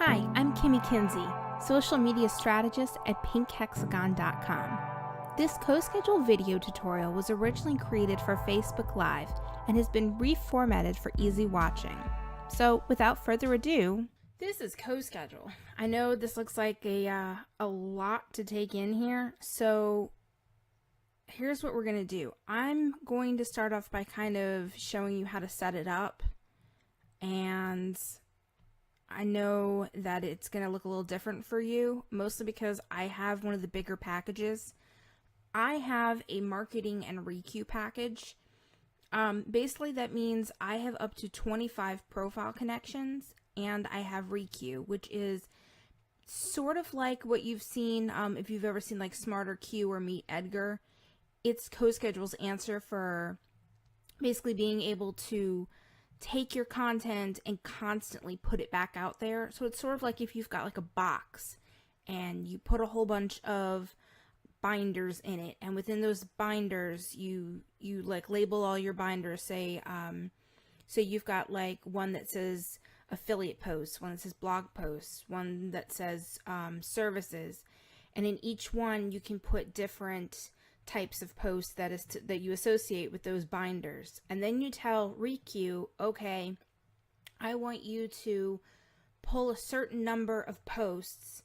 Hi, I'm Kimmy Kinsey, social media strategist at pinkhexagon.com. This CoSchedule video tutorial was originally created for Facebook Live and has been reformatted for easy watching. So without further ado, this is CoSchedule. I know this looks like a lot to take in here, so here's what we're going to do. I'm going to start off by kind of showing you how to set it up, and I know that it's going to look a little different for you, mostly because I have one of the bigger packages. I have a marketing and Riku package. Basically, that means I have up to 25 profile connections, and I have Riku, which is sort of like what you've seen if you've ever seen like Smarter Q or Meet Edgar. It's CoSchedule's answer for basically being able to take your content and constantly put it back out there. So it's sort of like if you've got like a box and you put a whole bunch of binders in it, and within those binders you like label all your binders. Say so you've got like one that says affiliate posts, one that says blog posts, one that says services, and in each one you can put different types of posts that you associate with those binders. And then you tell Riku, okay, I want you to pull a certain number of posts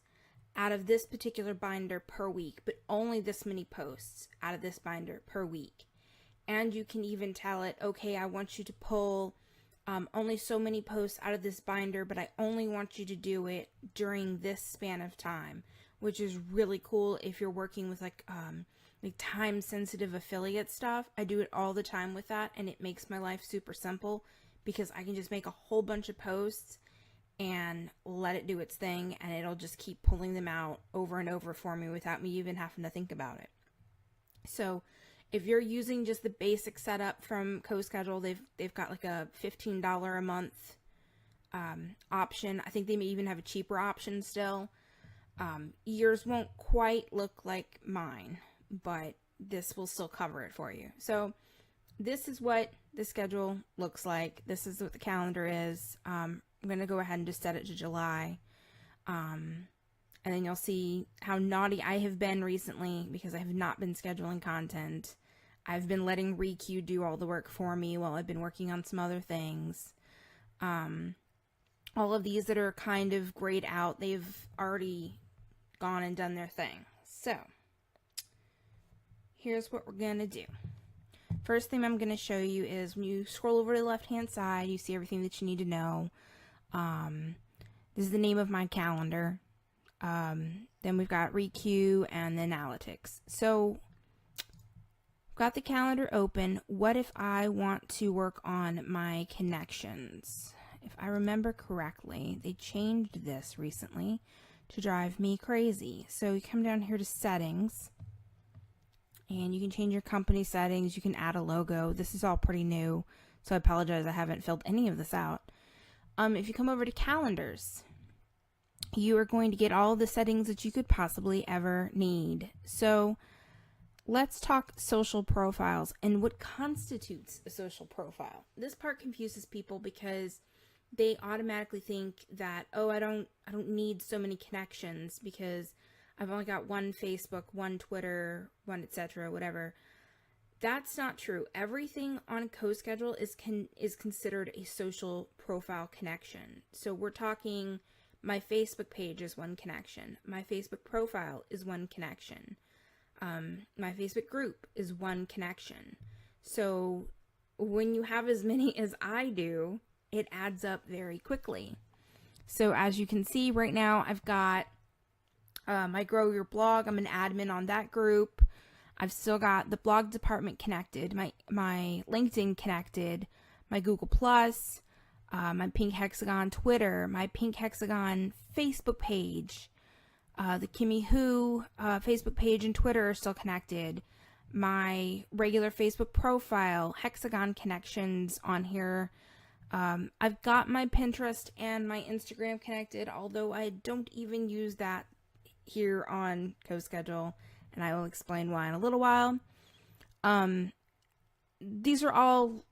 out of this particular binder per week, but only this many posts out of this binder per week. And you can even tell it, okay, I want you to pull only so many posts out of this binder, but I only want you to do it during this span of time, which is really cool if you're working with like time sensitive affiliate stuff. I do it all the time with that, and it makes my life super simple because I can just make a whole bunch of posts and let it do its thing, and it'll just keep pulling them out over and over for me without me even having to think about it. So if you're using just the basic setup from CoSchedule, they've got like a $15 a month option. I think they may even have a cheaper option still. Yours won't quite look like mine, but this will still cover it for you. So this is what the schedule looks like. This is what the calendar is. I'm going to go ahead and just set it to July. And then you'll see how naughty I have been recently because I have not been scheduling content. I've been letting Riku do all the work for me while I've been working on some other things. All of these that are kind of grayed out, they've already gone and done their thing. So here's what we're going to do. First thing I'm going to show you is when you scroll over to the left hand side, you see everything that you need to know. This is the name of my calendar. Then we've got Riku and then analytics. So I've got the calendar open. What if I want to work on my connections? If I remember correctly, they changed this recently to drive me crazy. So you come down here to settings, and you can change your company settings. You can add a logo. This is all pretty new, so I apologize I haven't filled any of this out. If you come over to calendars, you are going to get all the settings that you could possibly ever need. So let's talk social profiles and what constitutes a social profile. This part confuses people because they automatically think that, oh, I don't need so many connections because I've only got one Facebook, one Twitter, one etc., whatever. That's not true. Everything on CoSchedule is considered a social profile connection. So we're talking my Facebook page is one connection. My Facebook profile is one connection. My Facebook group is one connection. So when you have as many as I do, it adds up very quickly. So as you can see right now, I've got my Grow Your Blog. I'm an admin on that group. I've still got the blog department connected, my LinkedIn connected, my Google Plus, my Pink Hexagon Twitter, my Pink Hexagon Facebook page, the Kimmy Who Facebook page and Twitter are still connected. My regular Facebook profile, Hexagon connections on here. I've got my Pinterest and my Instagram connected, although I don't even use that here on CoSchedule, and I will explain why in a little while. These are all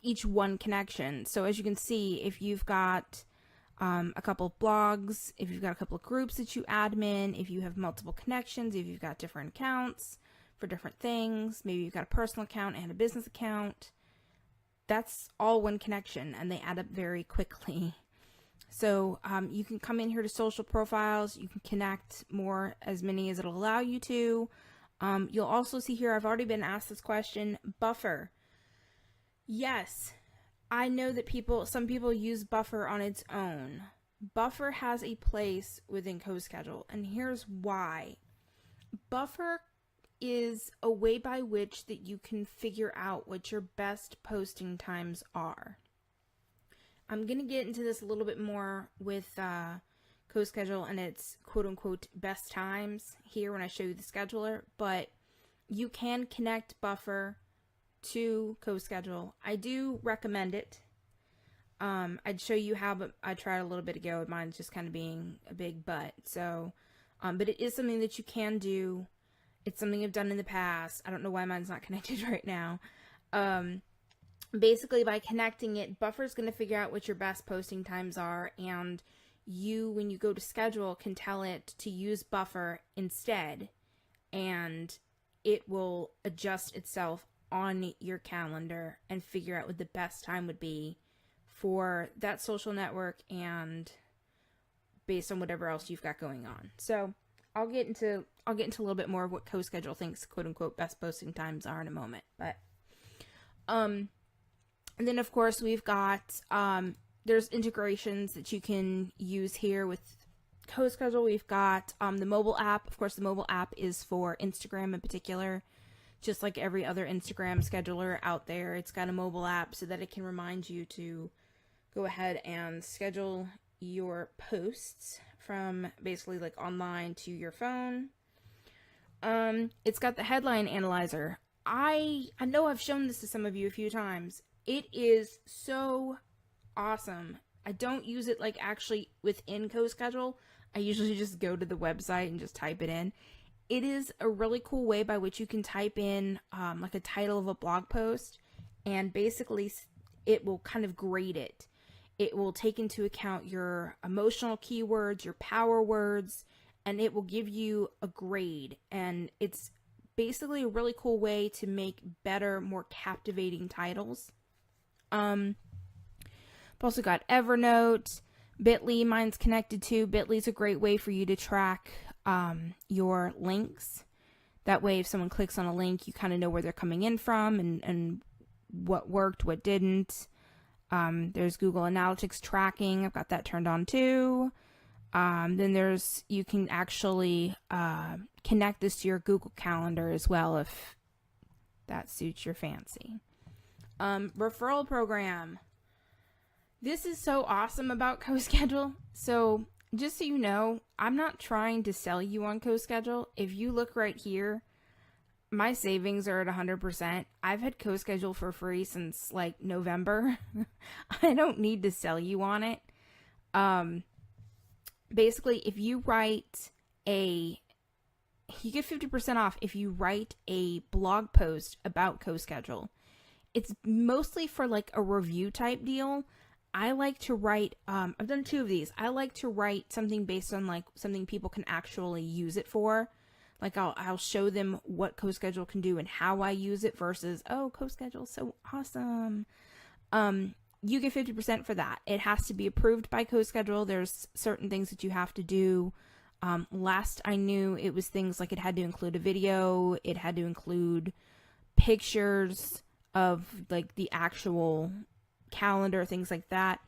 each one connection. So as you can see, if you've got a couple of blogs, if you've got a couple of groups that you admin, if you have multiple connections, if you've got different accounts for different things, maybe you've got a personal account and a business account, that's all one connection and they add up very quickly. So you can come in here to social profiles, you can connect more, as many as it'll allow you to. You'll also see here, I've already been asked this question, Buffer. Yes, I know that some people use Buffer on its own. Buffer has a place within CoSchedule, and here's why. Buffer is a way by which that you can figure out what your best posting times are. I'm going to get into this a little bit more with CoSchedule and its quote-unquote best times here when I show you the scheduler, but you can connect Buffer to CoSchedule. I do recommend it. I'd show you how, but I tried a little bit ago. Mine's just kind of being a big butt. So, but it is something that you can do. It's something I've done in the past. I don't know why mine's not connected right now. Basically, by connecting it, Buffer's going to figure out what your best posting times are, and you, when you go to schedule, can tell it to use Buffer instead, and it will adjust itself on your calendar and figure out what the best time would be for that social network and based on whatever else you've got going on. So I'll get into a little bit more of what CoSchedule thinks quote unquote best posting times are in a moment. But and then of course we've got there's integrations that you can use here with CoSchedule. We've got the mobile app. Of course, the mobile app is for Instagram in particular. Just like every other Instagram scheduler out there, it's got a mobile app so that it can remind you to go ahead and schedule your posts from basically like online to your phone. It's got the headline analyzer. I know I've shown this to some of you a few times. It is so awesome. I don't use it like actually within CoSchedule. I usually just go to the website and just type it in. It is a really cool way by which you can type in like a title of a blog post, and basically it will kind of grade it. It will take into account your emotional keywords, your power words, and it will give you a grade. And it's basically a really cool way to make better, more captivating titles. I've also got Evernote, Bitly, mine's connected to. Bitly's a great way for you to track your links. That way, if someone clicks on a link, you kind of know where they're coming in from and what worked, what didn't. There's Google Analytics tracking. I've got that turned on too. Then you can actually connect this to your Google Calendar as well if that suits your fancy. Referral program. This is so awesome about CoSchedule. So just so you know, I'm not trying to sell you on CoSchedule. If you look right here, my savings are at 100%. I've had CoSchedule for free since like November. I don't need to sell you on it. Basically, if you get 50% off if you write a blog post about CoSchedule. It's mostly for like a review type deal. I like to write, I've done 2 of these. I like to write something based on like something people can actually use it for. Like I'll show them what CoSchedule can do and how I use it versus, oh, CoSchedule is so awesome. You get 50% for that. It has to be approved by CoSchedule. There's certain things that you have to do. Last I knew, it was things like it had to include a video. It had to include pictures of like the actual calendar, things like that.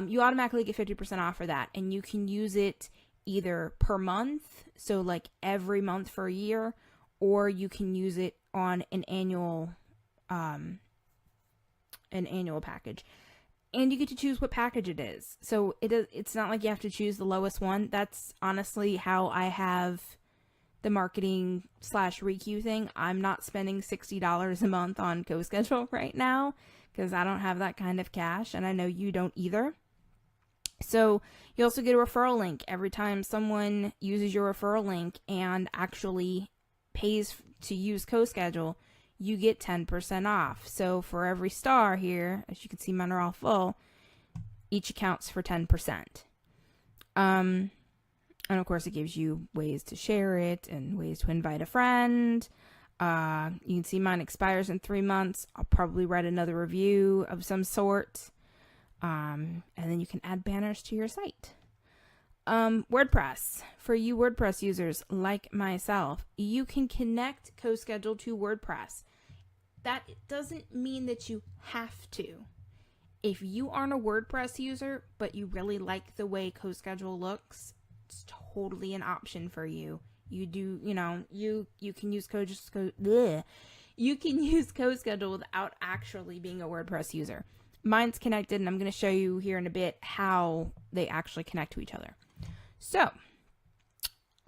You automatically get 50% off for that, and you can use it either per month, so like every month for a year, or you can use it on an annual package, and you get to choose what package it is. So it's not like you have to choose the lowest one. That's honestly how I have the marketing / Riku thing. I'm not spending $60 a month on CoSchedule right now because I don't have that kind of cash, and I know you don't either. So you also get a referral link every time someone uses your referral link and actually pays to use CoSchedule. You get 10% off. So for every star here, as you can see, mine are all full, each accounts for 10%. And of course, it gives you ways to share it and ways to invite a friend. You can see mine expires in 3 months. I'll probably write another review of some sort. And then you can add banners to your site. WordPress. For you WordPress users like myself, you can connect CoSchedule to WordPress. That doesn't mean that you have to. If you aren't a WordPress user, but you really like the way CoSchedule looks, it's totally an option for you. You do, you can use you can use CoSchedule without actually being a WordPress user. Mine's connected, and I'm going to show you here in a bit how they actually connect to each other. So,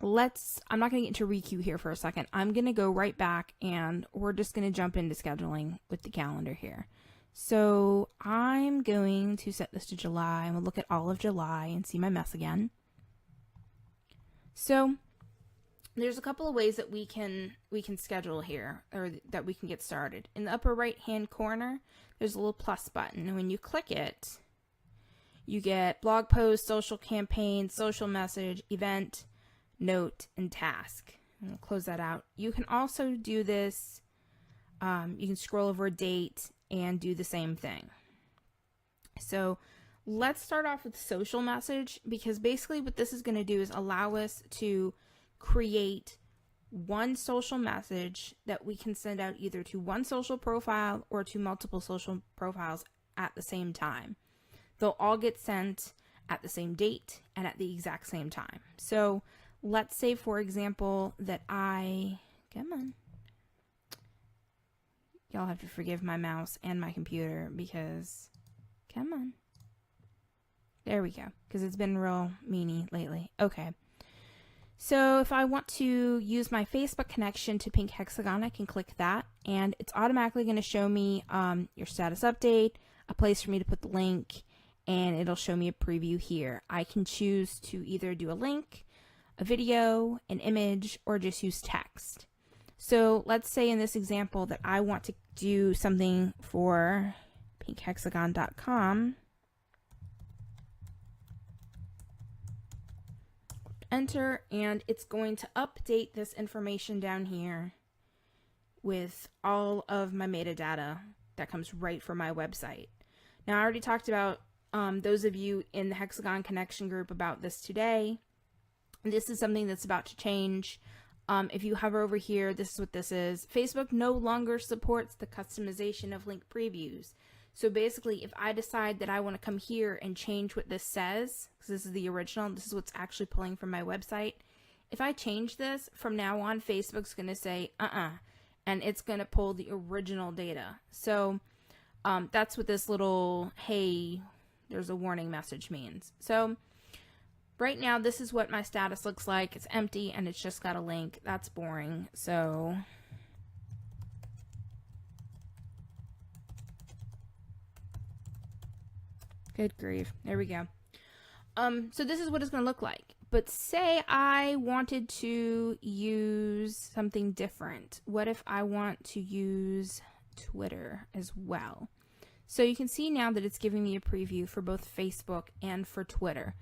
I'm not going to get into Riku here for a second. I'm going to go right back, and we're just going to jump into scheduling with the calendar here. So, I'm going to set this to July. I'm going to look at all of July and see my mess again. So, there's a couple of ways that we can schedule here, or that we can get started. In the upper right hand corner, there's a little plus button, and when you click it, you get blog post, social campaign, social message, event, note, and task. And we'll close that out. You can also do this, you can scroll over a date and do the same thing. So let's start off with social message, because basically what this is going to do is allow us to create one social message that we can send out either to one social profile or to multiple social profiles at the same time. They'll all get sent at the same date and at the exact same time. So let's say, for example, that y'all have to forgive my mouse and my computer because, there we go, because it's been real meanie lately. Okay. So if I want to use my Facebook connection to Pink Hexagon, I can click that, and it's automatically going to show me your status update, a place for me to put the link, and it'll show me a preview here. I can choose to either do a link, a video, an image, or just use text. So let's say in this example that I want to do something for pinkhexagon.com. Enter, and it's going to update this information down here with all of my metadata that comes right from my website. Now, I already talked about those of you in the Hexagon Connection group about this today. This is something that's about to change. If you hover over here, this is what this is. Facebook no longer supports the customization of link previews. So basically, if I decide that I want to come here and change what this says, because this is the original, this is what's actually pulling from my website. If I change this, from now on, Facebook's going to say, and it's going to pull the original data. So that's what this little, hey, there's a warning message means. So right now, this is what my status looks like. It's empty, and it's just got a link. That's boring. So good grief. There we go. So this is what it's going to look like. But say I wanted to use something different. What if I want to use Twitter as well? So you can see now that it's giving me a preview for both Facebook and for Twitter.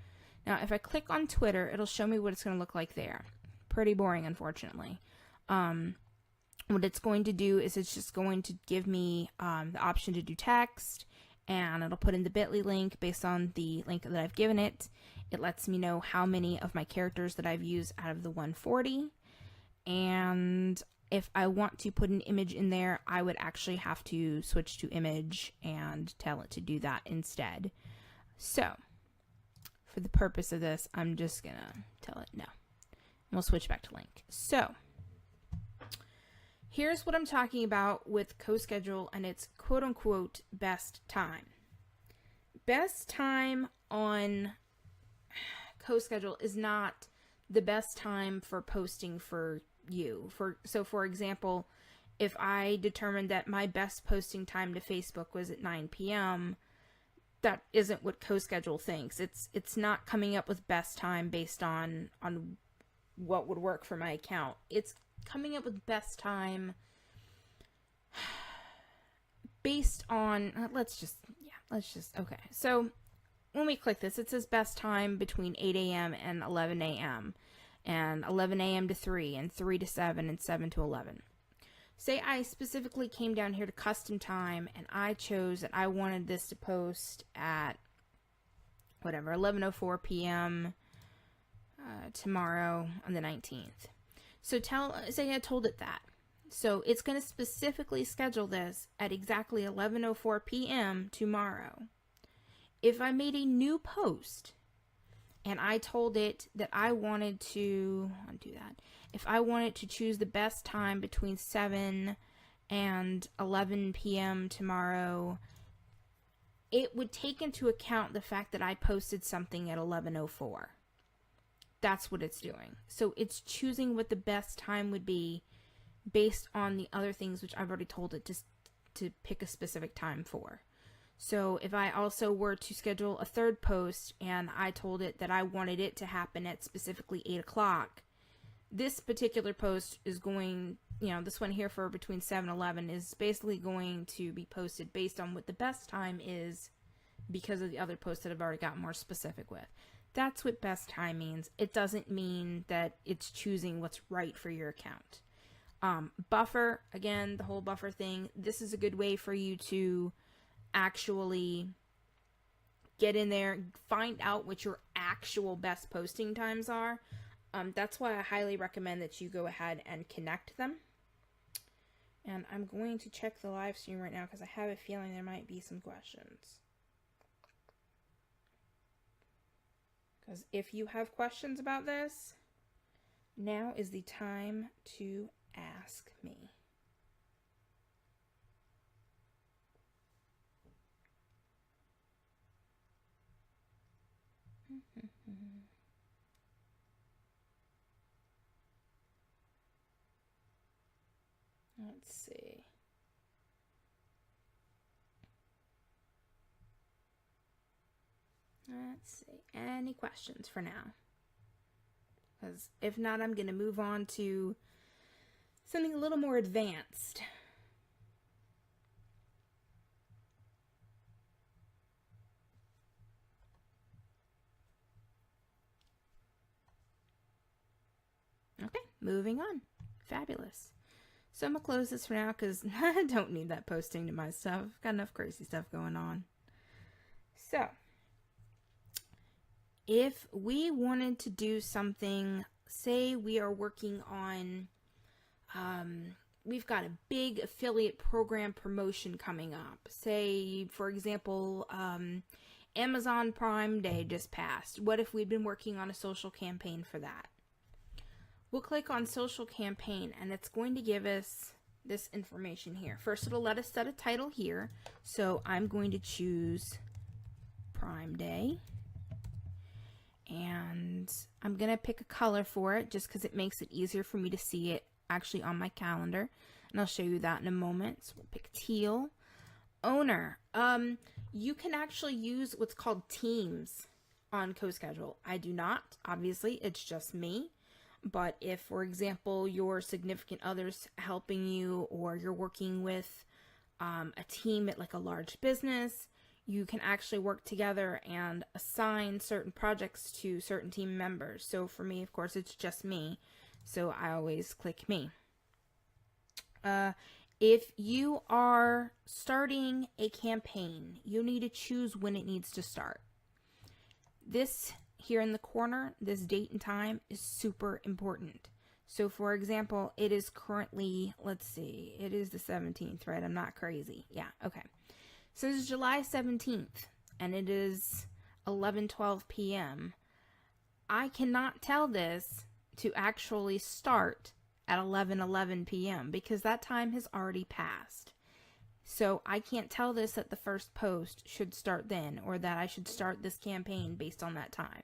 Now, if I click on Twitter, it'll show me what it's going to look like there. Pretty boring, unfortunately. What it's going to do is it's just going to give me the option to do text, and it'll put in the bit.ly link based on the link that I've given it. It lets me know how many of my characters that I've used out of the 140. And if I want to put an image in there, I would actually have to switch to image and tell it to do that instead. So for the purpose of this, I'm just going to tell it no. And we'll switch back to link. So here's what I'm talking about with CoSchedule and its quote-unquote best time. Best time on CoSchedule is not the best time for posting for you. So for example, if I determined that my best posting time to Facebook was at 9 p.m., that isn't what CoSchedule thinks. It's not coming up with best time based on what would work for my account. It's coming up with best time based on okay. So when we click this, it says best time between 8 a.m. and 11 a.m. and 11 a.m. to 3 and 3 to 7 and 7 to 11. Say I specifically came down here to custom time and I chose that I wanted this to post at whatever, 11:04 p.m. Tomorrow on the 19th. So say I told it that. So it's going to specifically schedule this at exactly 11:04 p.m. tomorrow. If I made a new post and I told it that I wanted to undo that, if I wanted to choose the best time between 7 and 11 p.m. tomorrow, it would take into account the fact that I posted something at 11:04. That's what it's doing. So it's choosing what the best time would be based on the other things which I've already told it to pick a specific time for. So if I also were to schedule a third post and I told it that I wanted it to happen at specifically 8 o'clock, this particular post is going, this one here for between 7 and 11 is basically going to be posted based on what the best time is because of the other posts that I've already got more specific with. That's what best time means. It doesn't mean that it's choosing what's right for your account. Buffer, again, the whole buffer thing, this is a good way for you to actually get in there, find out what your actual best posting times are. That's why I highly recommend that you go ahead and connect them. And I'm going to check the live stream right now because I have a feeling there might be some questions. Because if you have questions about this, now is the time to ask me. Let's see. Let's see. Any questions for now? Because if not, I'm going to move on to something a little more advanced. Okay, moving on. Fabulous. So I'm going to close this for now because I don't need that posting to my stuff. I've got enough crazy stuff going on. So, if we wanted to do something, say we are working on, we've got a big affiliate program promotion coming up. Say, for example, Amazon Prime Day just passed. What if we'd been working on a social campaign for that? We'll click on social campaign and it's going to give us this information here. First, it'll let us set a title here. So I'm going to choose Prime Day. And I'm going to pick a color for it just because it makes it easier for me to see it actually on my calendar. And I'll show you that in a moment. So we'll pick teal. Owner. You can actually use what's called teams on CoSchedule. I do not. Obviously, it's just me. But if, for example, your significant other's helping you or you're working with a team at like a large business, you can actually work together and assign certain projects to certain team members. So for me, of course, it's just me. So I always click me. If you are starting a campaign, you need to choose when it needs to start. This here in the corner, this date and time is super important. So for example, it is currently, let's see, it is the 17th, right? I'm not crazy. Yeah, okay. So this is July 17th and it is 11:12 p.m. I cannot tell this to actually start at 11:11 p.m. because that time has already passed. So I can't tell this that the first post should start then or that I should start this campaign based on that time.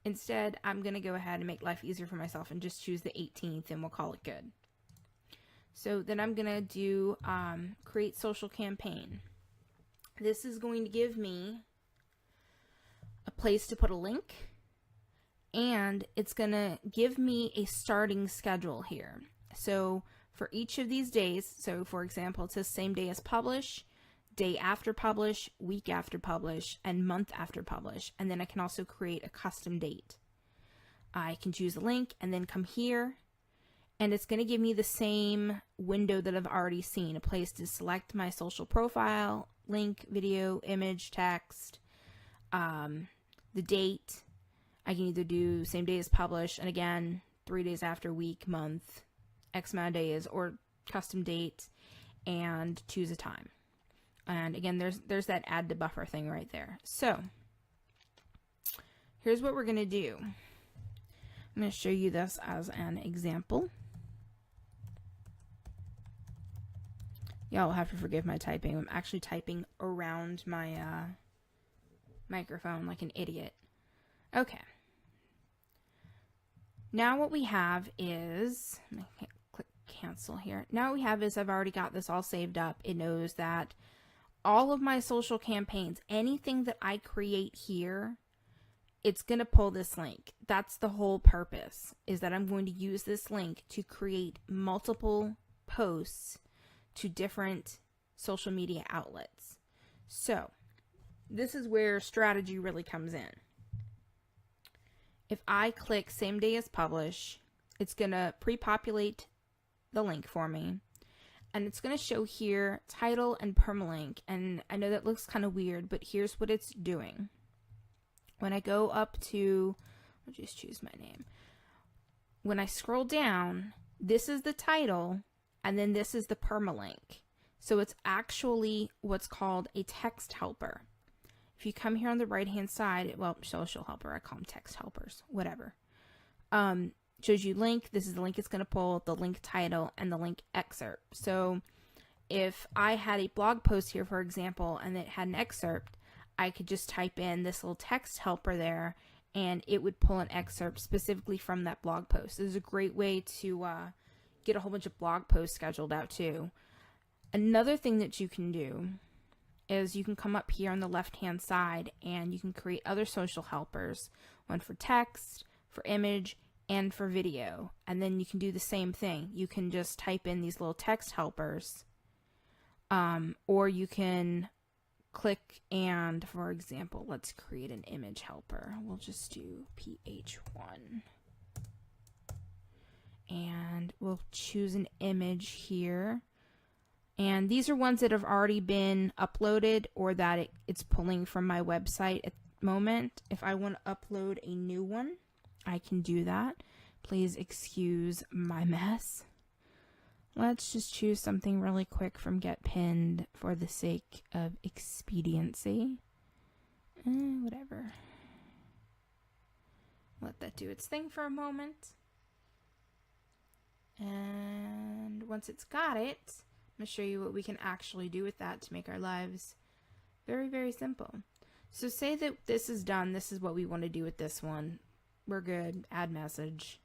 Instead, I'm going to go ahead and make life easier for myself and just choose the 18th and we'll call it good. So then I'm going to do create social campaign. This is going to give me a place to put a link and it's going to give me a starting schedule here. So for each of these days, so for example, it says same day as publish. day after publish, week after publish, and month after publish. And then I can also create a custom date. I can choose a link and then come here, and it's going to give me the same window that I've already seen, a place to select my social profile, link, video, image, text, the date. I can either do same day as publish, and again, 3 days after, week, month, X amount of days, or custom date, and choose a time. And again, there's that add to buffer thing right there. So here's what we're going to do. I'm going to show you this as an example. Y'all will have to forgive my typing. I'm actually typing around my microphone like an idiot. Okay. Now what we have is, I click cancel here. Now what we have is I've already got this all saved up. It knows that all of my social campaigns, anything that I create here, it's going to pull this link. That's the whole purpose, is that I'm going to use this link to create multiple posts to different social media outlets. So this is where strategy really comes in. If I click same day as publish, it's going to pre-populate the link for me. And it's going to show here title and permalink. And I know that looks kind of weird, but here's what it's doing. When I go up to, I'll just choose my name. When I scroll down, this is the title, and then this is the permalink. So it's actually what's called a text helper. If you come here on the right-hand side, well, social helper, I call them text helpers, whatever. Shows you link. This is the link it's going to pull, the link title, and the link excerpt. So if I had a blog post here, for example, and it had an excerpt, I could just type in this little text helper there, and it would pull an excerpt specifically from that blog post. This is a great way to get a whole bunch of blog posts scheduled out too. Another thing that you can do is you can come up here on the left-hand side and you can create other social helpers, one for text, for image, and for video. And then you can do the same thing. You can just type in these little text helpers, or you can click and, for example, let's create an image helper. We'll just do PH1. And we'll choose an image here. And these are ones that have already been uploaded or that it's pulling from my website at the moment. If I want to upload a new one, I can do that. Please excuse my mess. Let's just choose something really quick from Get Pinned for the sake of expediency. Whatever. Let that do its thing for a moment. And once it's got it, I'm going to show you what we can actually do with that to make our lives very, very simple. So say that this is done. This is what we want to do with this one. We're good. Add message.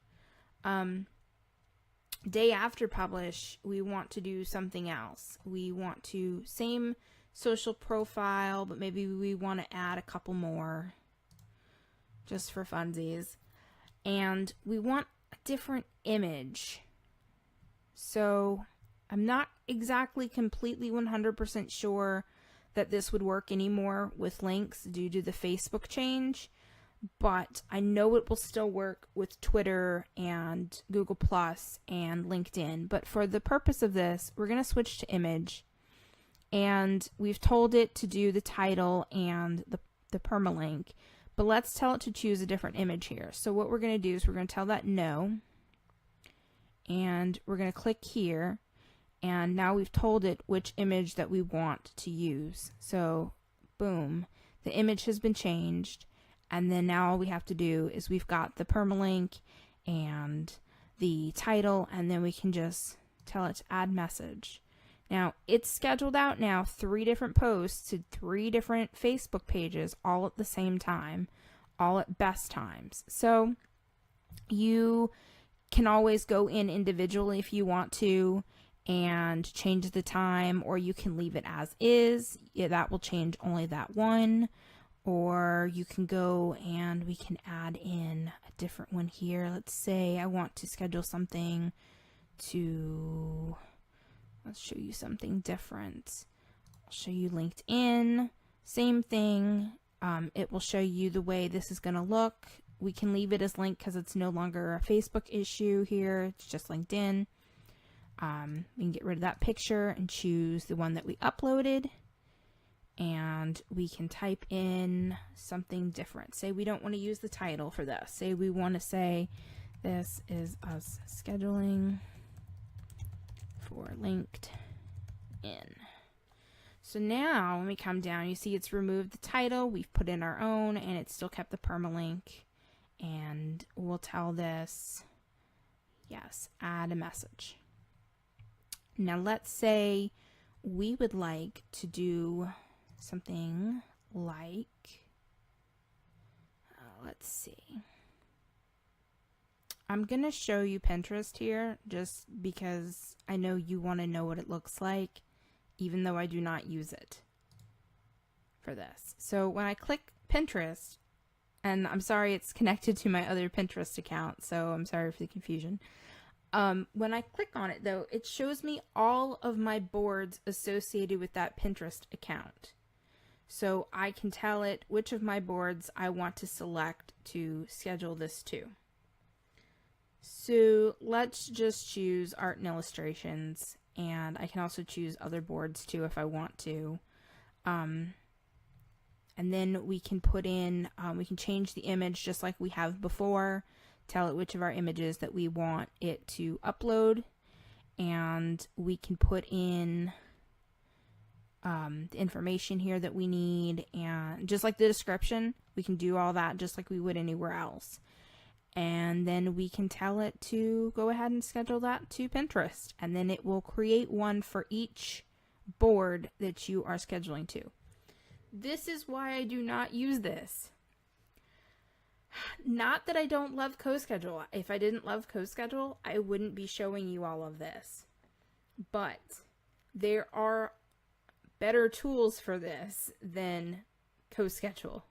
Day after publish, we want to do something else. We want to, same social profile, but maybe we want to add a couple more just for funsies. And we want a different image. So I'm not exactly completely 100% sure that this would work anymore with links due to the Facebook change, but I know it will still work with Twitter and Google Plus and LinkedIn. But for the purpose of this, we're going to switch to image, and we've told it to do the title and the permalink, but let's tell it to choose a different image here. So what we're going to do is we're going to tell that no, and we're going to click here. And now we've told it which image that we want to use. So boom, the image has been changed. And then now all we have to do is we've got the permalink and the title, and then we can just tell it to add message. Now it's scheduled out now 3 different posts to 3 different Facebook pages all at the same time, all at best times. So you can always go in individually if you want to and change the time, or you can leave it as is. Yeah, that will change only that one. Or you can go and we can add in a different one here. Let's say I want to schedule something to, let's show you something different. I'll show you LinkedIn, same thing. It will show you the way this is going to look. We can leave it as linked because it's no longer a Facebook issue here. It's just LinkedIn. We can get rid of that picture and choose the one that we uploaded. And we can type in something different. Say we don't want to use the title for this. Say we want to say this is us scheduling for LinkedIn. So now when we come down, you see it's removed the title. We've put in our own and it's still kept the permalink. And we'll tell this, yes, add a message. Now let's say we would like to do something like, let's see. I'm going to show you Pinterest here just because I know you want to know what it looks like, even though I do not use it for this. So when I click Pinterest, and I'm sorry it's connected to my other Pinterest account, so I'm sorry for the confusion. When I click on it though, it shows me all of my boards associated with that Pinterest account. So I can tell it which of my boards I want to select to schedule this to. So let's just choose art and illustrations, and I can also choose other boards too if I want to. And then we can put in, we can change the image just like we have before, tell it which of our images that we want it to upload, and we can put in the information here that we need, and just like the description, we can do all that just like we would anywhere else. And then we can tell it to go ahead and schedule that to Pinterest, and then it will create one for each board that you are scheduling to. This is why I do not use this. Not that I don't love CoSchedule. If I didn't love CoSchedule, I wouldn't be showing you all of this. But there are better tools for this than CoSchedule.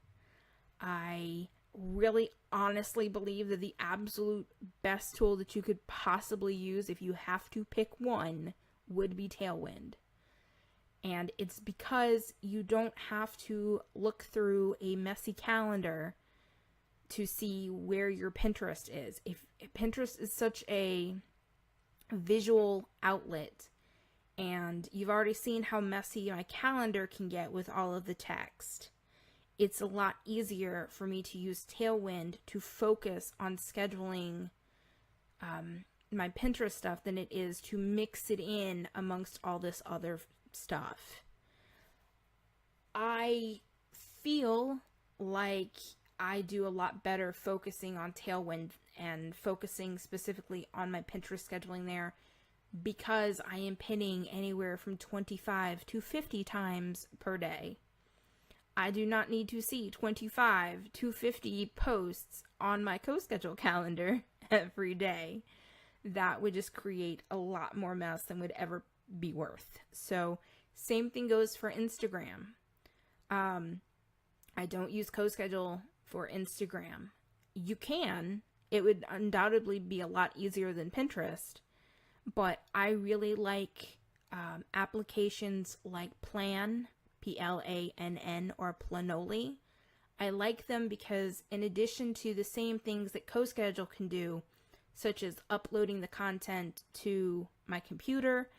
I really honestly believe that the absolute best tool that you could possibly use if you have to pick one would be Tailwind. And it's because you don't have to look through a messy calendar to see where your Pinterest is. If Pinterest is such a visual outlet, and you've already seen how messy my calendar can get with all of the text, it's a lot easier for me to use Tailwind to focus on scheduling my Pinterest stuff than it is to mix it in amongst all this other stuff. I feel like I do a lot better focusing on Tailwind and focusing specifically on my Pinterest scheduling there, because I am pinning anywhere from 25 to 50 times per day. I do not need to see 25 to 50 posts on my CoSchedule calendar every day. That would just create a lot more mess than would ever be worth. So same thing goes for Instagram. I don't use CoSchedule for Instagram. You can. It would undoubtedly be a lot easier than Pinterest. But I really like applications like Plan, Plann, or Planoly. I like them because in addition to the same things that CoSchedule can do, such as uploading the content to my computer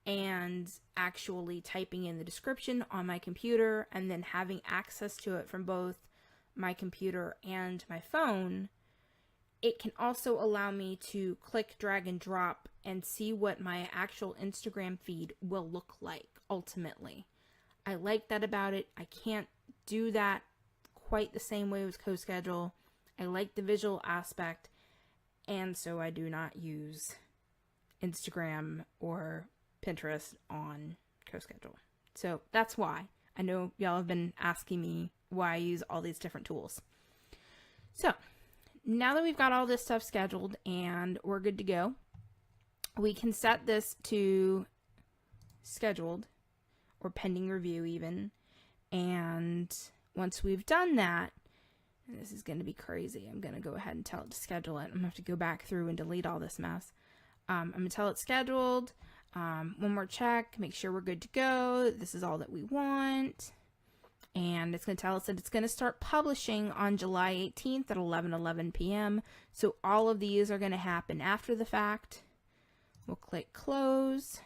and actually typing in the description on my computer and then having access to it from both my computer and my phone, it can also allow me to click, drag, and drop and see what my actual Instagram feed will look like ultimately. I like that about it. I can't do that quite the same way with CoSchedule. I like the visual aspect, and so I do not use Instagram or Pinterest on CoSchedule. So that's why. I know y'all have been asking me why I use all these different tools. So now that we've got all this stuff scheduled and we're good to go, we can set this to scheduled or pending review even. And once we've done that, and this is going to be crazy, I'm going to go ahead and tell it to schedule it. I'm going to have to go back through and delete all this mess. I'm going to tell it scheduled. One more check, make sure we're good to go. This is all that we want. And it's going to tell us that it's going to start publishing on July 18th at 11:11 p.m. So all of these are going to happen after the fact. We'll click close.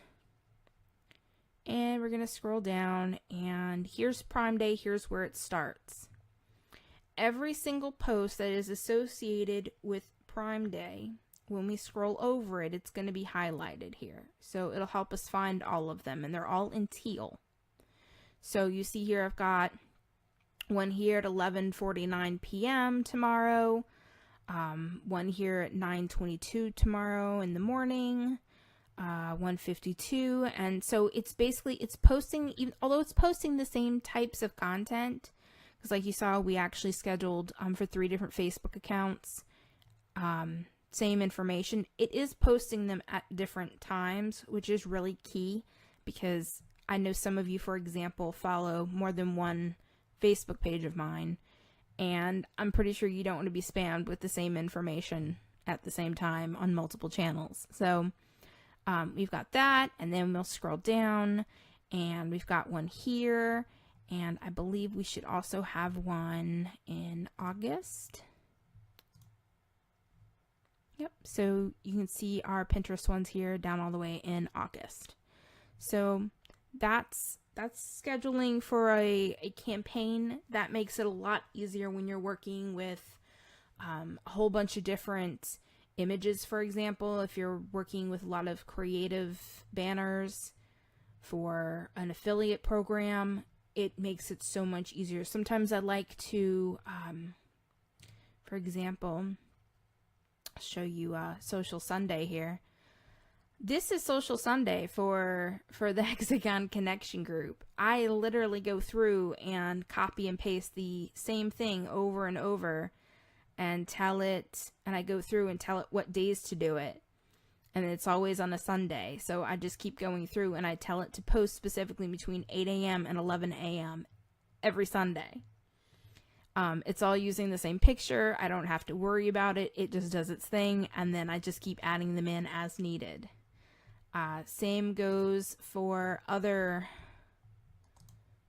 And we're going to scroll down, and here's Prime Day. Here's where it starts. Every single post that is associated with Prime Day, when we scroll over it, it's going to be highlighted here. So it'll help us find all of them, and they're all in teal. So you see here I've got one here at 11:49 p.m. tomorrow, one here at 9:22 tomorrow in the morning, 1:52, and so it's posting, even although it's posting the same types of content, because like you saw, we actually scheduled for 3 different Facebook accounts, same information. It is posting them at different times, which is really key, because I know some of you, for example, follow more than one Facebook page of mine, and I'm pretty sure you don't want to be spammed with the same information at the same time on multiple channels. So we've got that, and then we'll scroll down, and we've got one here, and I believe we should also have one in August. Yep, so you can see our Pinterest ones here down all the way in August. So that's scheduling for a campaign. That makes it a lot easier when you're working with a whole bunch of different images. For example, if you're working with a lot of creative banners for an affiliate program, it makes it so much easier. Sometimes I like to, for example, I'll show you Social Sunday here. This is Social Sunday for the Hexagon Connection group. I literally go through and copy and paste the same thing over and over and I go through and tell it what days to do it. And it's always on a Sunday. So I just keep going through and I tell it to post specifically between 8 a.m. and 11 a.m. every Sunday. It's all using the same picture. I don't have to worry about it. It just does its thing. And then I just keep adding them in as needed. Same goes for other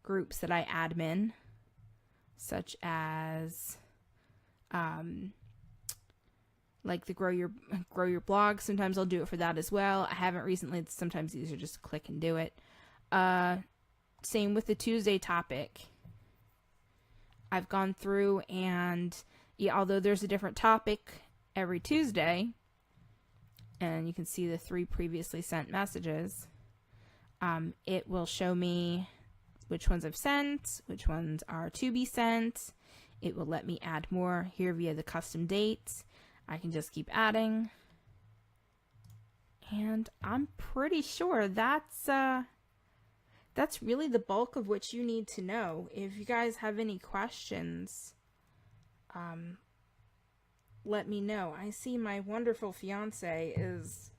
groups that I admin, such as like the grow your blog. Sometimes I'll do it for that as well. I haven't recently. It's sometimes easier just to click and do it. Same with the Tuesday topic. I've gone through and although there's a different topic every Tuesday, and you can see the 3 previously sent messages, it will show me which ones I've sent, which ones are to be sent. It will let me add more here via the custom dates. I can just keep adding. And I'm pretty sure that's really the bulk of what you need to know. If you guys have any questions, let me know. I see my wonderful fiance is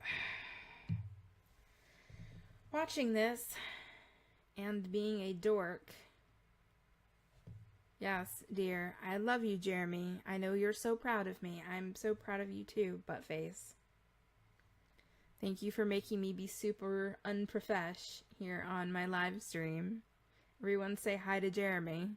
watching this and being a dork. Yes, dear. I love you, Jeremy. I know you're so proud of me. I'm so proud of you too, Buttface. Thank you for making me be super unprofesh here on my live stream. Everyone say hi to Jeremy.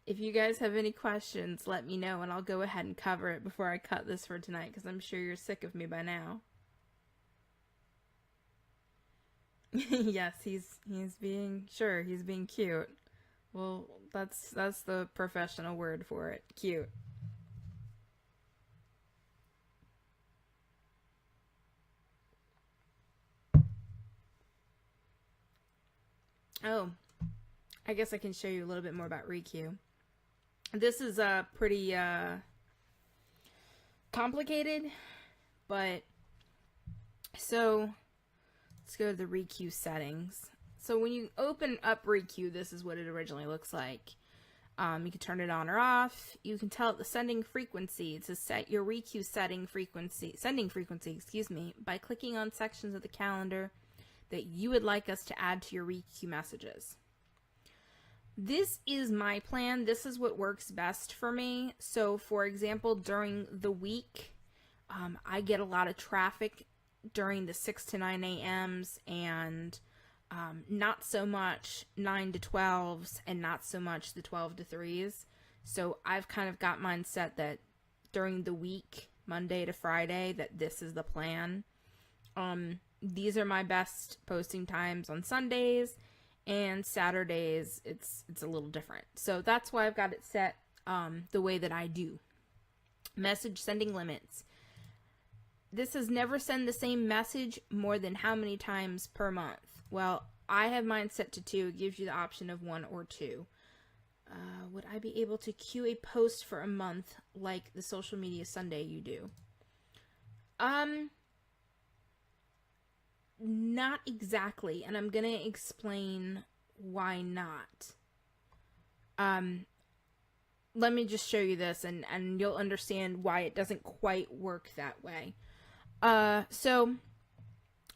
If you guys have any questions, let me know and I'll go ahead and cover it before I cut this for tonight, because I'm sure you're sick of me by now. Yes, he's being cute. Well, that's the professional word for it. Cute. Oh, I guess I can show you a little bit more about Riku. This is pretty complicated, but so let's go to the Riku settings. So when you open up Riku, this is what it originally looks like. You can turn it on or off. You can tell it the sending frequency to set your Riku sending frequency, by clicking on sections of the calendar that you would like us to add to your Riku messages. This is my plan. This is what works best for me. So, for example, during the week, I get a lot of traffic during the 6 to 9 a.m.s and not so much 9 to 12s and not so much the 12 to 3s. So I've kind of got mine set that during the week, Monday to Friday, that this is the plan. These are my best posting times on Sundays, and Saturdays it's a little different. So that's why I've got it set the way that I do. Message sending limits. This says never send the same message more than how many times per month. Well, I have mine set to 2. It gives you the option of 1 or 2. Would I be able to queue a post for a month like the Social Media Sunday you do? Not exactly, and I'm gonna explain why not. Let me just show you this, and you'll understand why it doesn't quite work that way. So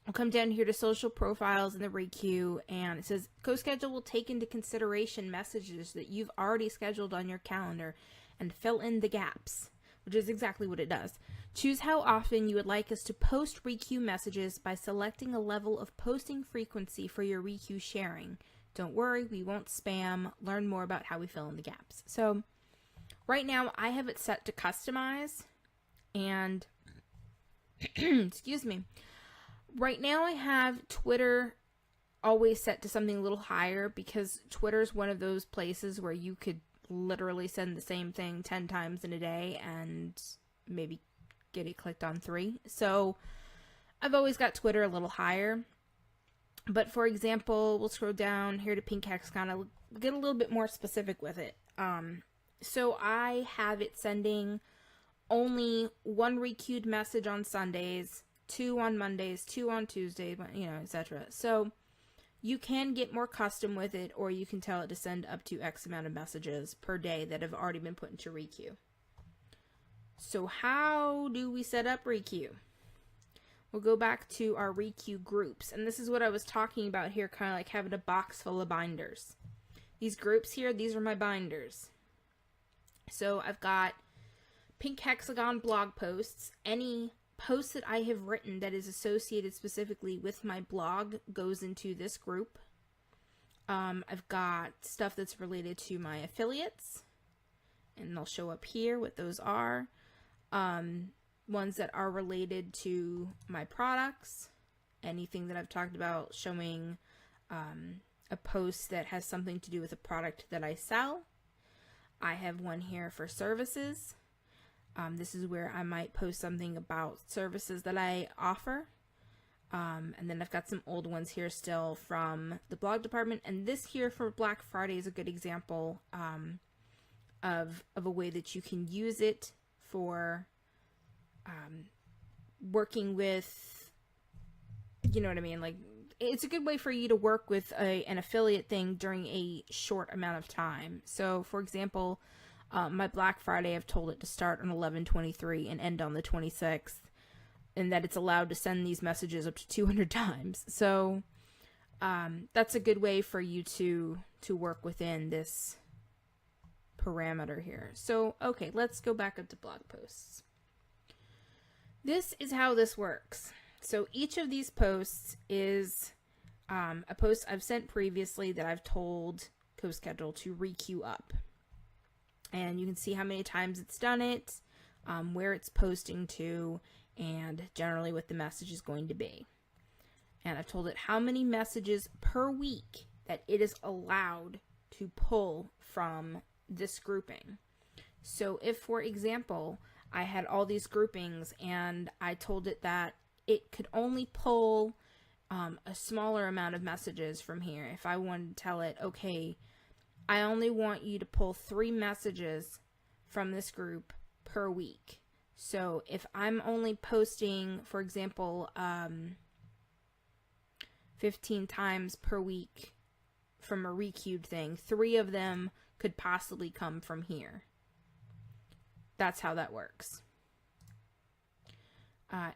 I'll come down here to social profiles in the Riku, and it says CoSchedule will take into consideration messages that you've already scheduled on your calendar and fill in the gaps, which is exactly what it does. Choose how often you would like us to post Riku messages by selecting a level of posting frequency for your Riku sharing. Don't worry, we won't spam. Learn more about how we fill in the gaps. So right now I have it set to customize, and excuse me. Right now I have Twitter always set to something a little higher, because Twitter is one of those places where you could literally send the same thing 10 times in a day and maybe get it clicked on 3. So I've always got Twitter a little higher. But for example, we'll scroll down here to Pink Hexagon. I'll get a little bit more specific with it. So I have it sending only 1 requeued message on Sundays, 2 on Mondays, 2 on Tuesdays, etc. So you can get more custom with it, or you can tell it to send up to X amount of messages per day that have already been put into Riku. So how do we set up Riku? We'll go back to our Riku groups, and this is what I was talking about here, kind of like having a box full of binders. These groups here, these are my binders. So I've got Pink Hexagon blog posts. Any post that I have written that is associated specifically with my blog goes into this group. I've got stuff that's related to my affiliates, and they'll show up here what those are. Ones that are related to my products, anything that I've talked about, showing a post that has something to do with a product that I sell. I have one here for services. This is where I might post something about services that I offer. And then I've got some old ones here still from the blog department. And this here for Black Friday is a good example of a way that you can use it for working with, you know what I mean? Like, it's a good way for you to work with an affiliate thing during a short amount of time. So, for example, my Black Friday, I've told it to start on 11/23 and end on the 26th, and that it's allowed to send these messages up to 200 times. So, that's a good way for you to work within this parameter here. So, okay, let's go back up to blog posts. This is how this works. So each of these posts is a post I've sent previously that I've told CoSchedule to requeue up. And you can see how many times it's done it, where it's posting to, and generally what the message is going to be. And I've told it how many messages per week that it is allowed to pull from this grouping. So if, for example, I had all these groupings and I told it that it could only pull a smaller amount of messages from here. If I wanted to tell it, okay, I only want you to pull 3 messages from this group per week. So if I'm only posting, for example, 15 times per week from a requeued thing, 3 of them could possibly come from here. That's how that works.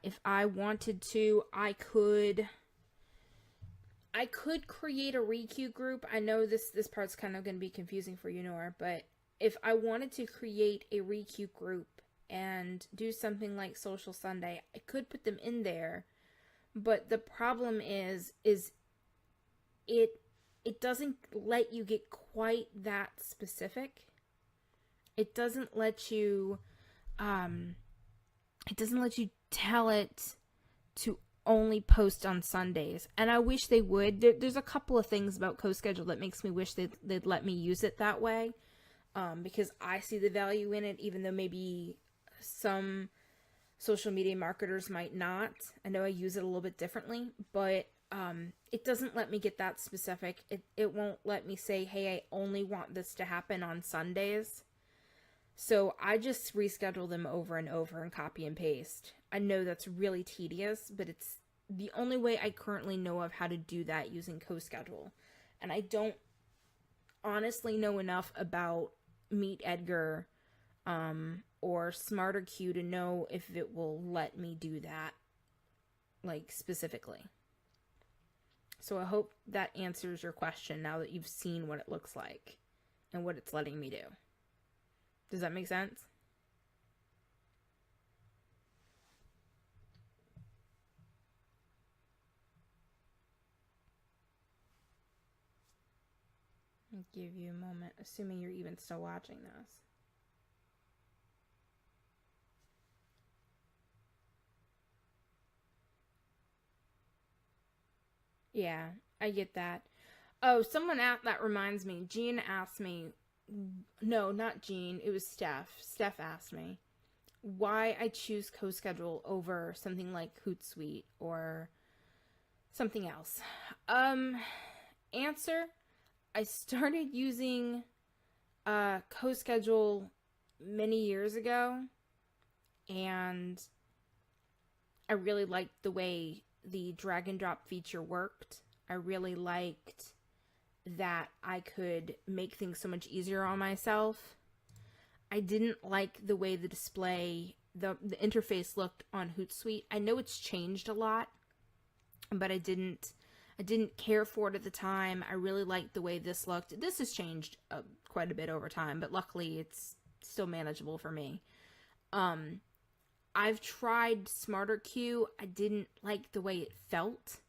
If I wanted to, I could create a requeue group. I know this part's kind of going to be confusing for you, Nora, but if I wanted to create a requeue group and do something like Social Sunday, I could put them in there, But the problem is it doesn't let you get quite that specific. It doesn't let you tell it to only post on Sundays. And I wish they would. There's a couple of things about CoSchedule that makes me wish they'd let me use it that way. Because I see the value in it, even though maybe some social media marketers might not. I know I use it a little bit differently, but it doesn't let me get that specific. It won't let me say, hey, I only want this to happen on Sundays. So I just reschedule them over and over and copy and paste. I know that's really tedious, but it's the only way I currently know of how to do that using CoSchedule. And I don't honestly know enough about Meet Edgar or SmarterQ to know if it will let me do that, like, specifically. So I hope that answers your question now that you've seen what it looks like and what it's letting me do. Does that make sense? I'll give you a moment, assuming you're even still watching this. Yeah, I get that. Oh, that reminds me. Jean asked me, no, not Jean, it was Steph. Steph asked me why I choose CoSchedule over something like Hootsuite or something else. Answer, I started using CoSchedule many years ago, and I really liked the way the drag and drop feature worked. I really liked that I could make things so much easier on myself. I didn't like the way the interface looked on Hootsuite. I know it's changed a lot, but I didn't care for it at the time. I really liked the way this looked. This has changed quite a bit over time, but luckily it's still manageable for me. I've tried SmarterQ. I didn't like the way it felt.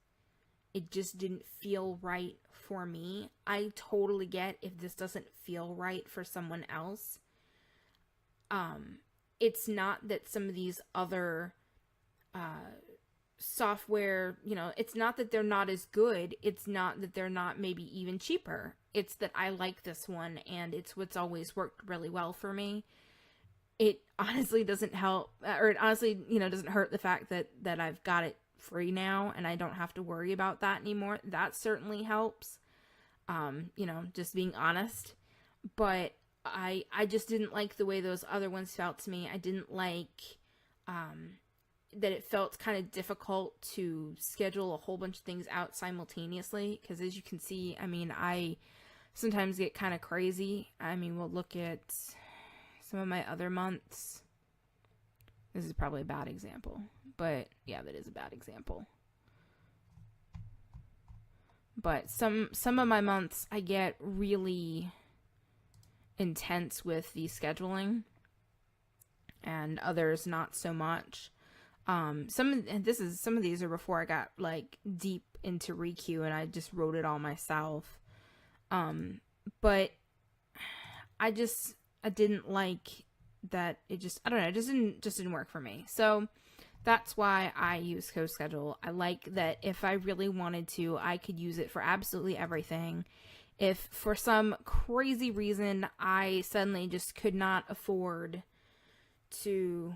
It just didn't feel right for me. I totally get if this doesn't feel right for someone else. It's not that some of these other software, it's not that they're not as good. It's not that they're not maybe even cheaper. It's that I like this one, and it's what's always worked really well for me. It honestly doesn't help, or it honestly, doesn't hurt the fact that I've got it free now and I don't have to worry about that anymore. That certainly helps. Just being honest. But I just didn't like the way those other ones felt to me. I didn't like that it felt kind of difficult to schedule a whole bunch of things out simultaneously, because as you can see, I sometimes get kind of crazy. We'll look at some of my other months. This is probably a bad example, but yeah, that is a bad example. But some of my months I get really intense with the scheduling, and others not so much. Some of these are before I got like deep into Riku and I just wrote it all myself. But I didn't like that. It just, I don't know, it just didn't work for me. So that's why I use CoSchedule. I like that if I really wanted to, I could use it for absolutely everything. If for some crazy reason I suddenly just could not afford to,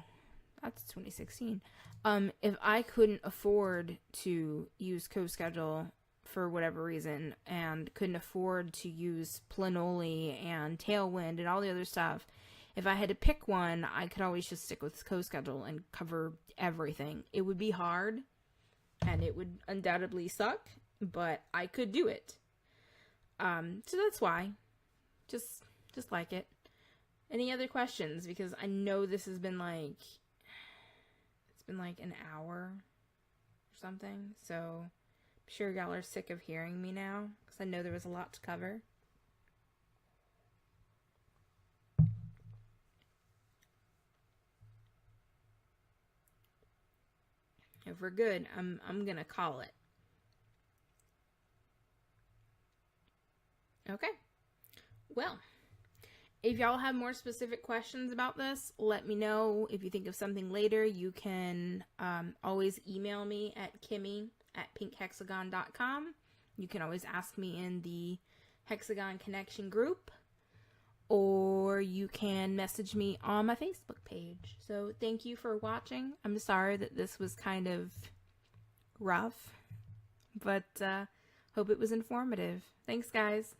that's 2016. If I couldn't afford to use CoSchedule for whatever reason and couldn't afford to use Planoly and Tailwind and all the other stuff, if I had to pick one, I could always just stick with CoSchedule and cover everything. It would be hard and it would undoubtedly suck, but I could do it. So that's why. Just like it. Any other questions? Because I know this has been like, it's been like an hour or something. So I'm sure y'all are sick of hearing me now, because I know there was a lot to cover. If we're good, I'm gonna call it. Okay. Well, if y'all have more specific questions about this, let me know. If you think of something later, you can always email me at kimmy@pinkhexagon.com. You can always ask me in the Hexagon Connection group, or you can message me on my Facebook page. So thank you for watching. I'm sorry that this was kind of rough, but hope it was informative. Thanks, guys.